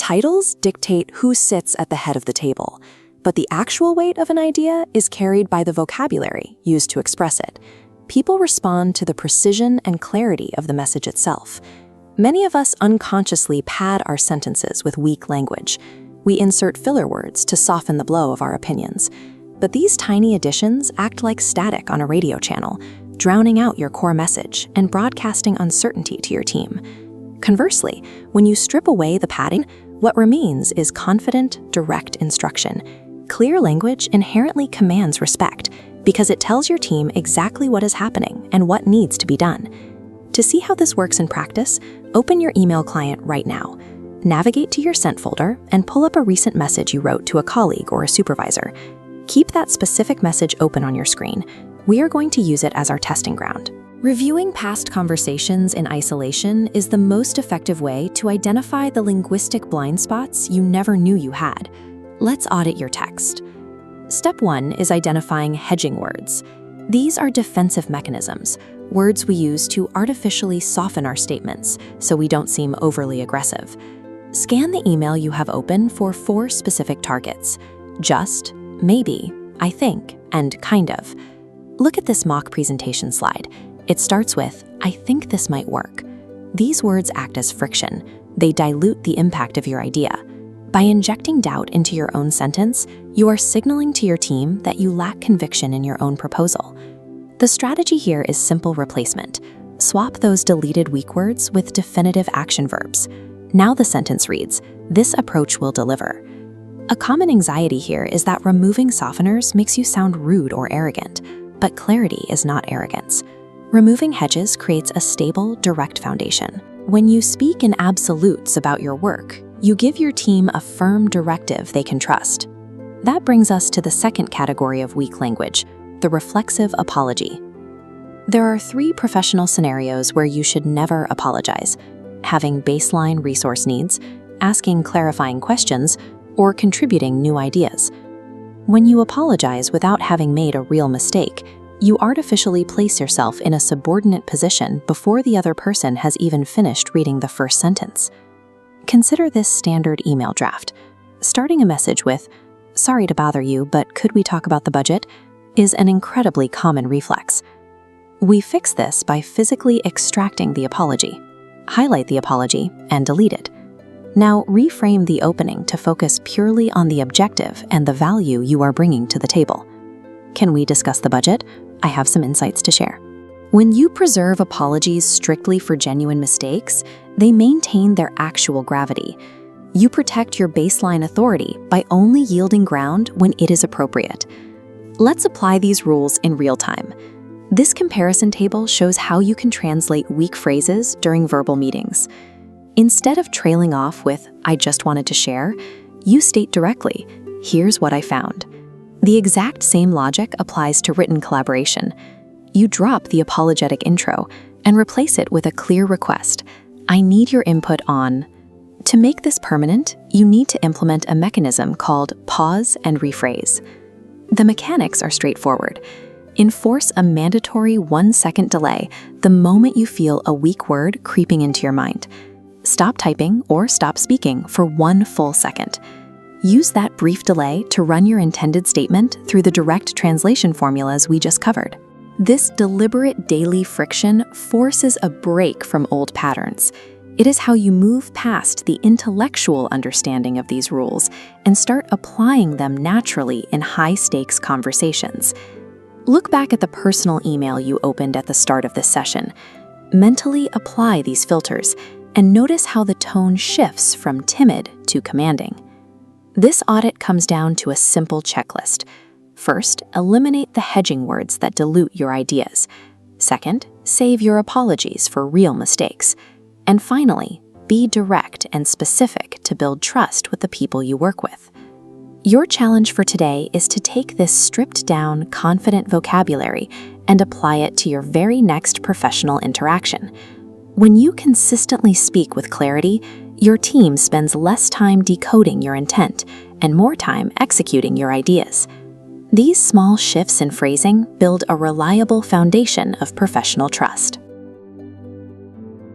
Titles dictate who sits at the head of the table, but the actual weight of an idea is carried by the vocabulary used to express it. People respond to the precision and clarity of the message itself. Many of us unconsciously pad our sentences with weak language. We insert filler words to soften the blow of our opinions. But these tiny additions act like static on a radio channel, drowning out your core message and broadcasting uncertainty to your team. Conversely, when you strip away the padding, what remains is confident, direct instruction. Clear language inherently commands respect because it tells your team exactly what is happening and what needs to be done. To see how this works in practice, open your email client right now. Navigate to your sent folder and pull up a recent message you wrote to a colleague or a supervisor. Keep that specific message open on your screen. We are going to use it as our testing ground. Reviewing past conversations in isolation is the most effective way to identify the linguistic blind spots you never knew you had. Let's audit your text. Step 1 is identifying hedging words. These are defensive mechanisms, words we use to artificially soften our statements so we don't seem overly aggressive. Scan the email you have open for 4 specific targets: just, maybe, I think, and kind of. Look at this mock presentation slide. It starts with, I think this might work. These words act as friction. They dilute the impact of your idea. By injecting doubt into your own sentence, you are signaling to your team that you lack conviction in your own proposal. The strategy here is simple replacement. Swap those deleted weak words with definitive action verbs. Now the sentence reads, this approach will deliver. A common anxiety here is that removing softeners makes you sound rude or arrogant, but clarity is not arrogance. Removing hedges creates a stable, direct foundation. When you speak in absolutes about your work, you give your team a firm directive they can trust. That brings us to the second category of weak language, the reflexive apology. There are 3 professional scenarios where you should never apologize: having baseline resource needs, asking clarifying questions, or contributing new ideas. When you apologize without having made a real mistake, you artificially place yourself in a subordinate position before the other person has even finished reading the first sentence. Consider this standard email draft. Starting a message with, "Sorry to bother you, but could we talk about the budget?" is an incredibly common reflex. We fix this by physically extracting the apology. Highlight the apology and delete it. Now reframe the opening to focus purely on the objective and the value you are bringing to the table. Can we discuss the budget? I have some insights to share. When you preserve apologies strictly for genuine mistakes, they maintain their actual gravity. You protect your baseline authority by only yielding ground when it is appropriate. Let's apply these rules in real time. This comparison table shows how you can translate weak phrases during verbal meetings. Instead of trailing off with, "I just wanted to share," you state directly, "Here's what I found." The exact same logic applies to written collaboration. You drop the apologetic intro and replace it with a clear request. I need your input on. To make this permanent, you need to implement a mechanism called pause and rephrase. The mechanics are straightforward. Enforce a mandatory 1-second delay the moment you feel a weak word creeping into your mind. Stop typing or stop speaking for 1 full second. Use that brief delay to run your intended statement through the direct translation formulas we just covered. This deliberate daily friction forces a break from old patterns. It is how you move past the intellectual understanding of these rules and start applying them naturally in high-stakes conversations. Look back at the personal email you opened at the start of this session. Mentally apply these filters and notice how the tone shifts from timid to commanding. This audit comes down to a simple checklist. First, eliminate the hedging words that dilute your ideas. Second, save your apologies for real mistakes. And finally, be direct and specific to build trust with the people you work with. Your challenge for today is to take this stripped-down, confident vocabulary and apply it to your very next professional interaction. When you consistently speak with clarity, your team spends less time decoding your intent and more time executing your ideas. These small shifts in phrasing build a reliable foundation of professional trust.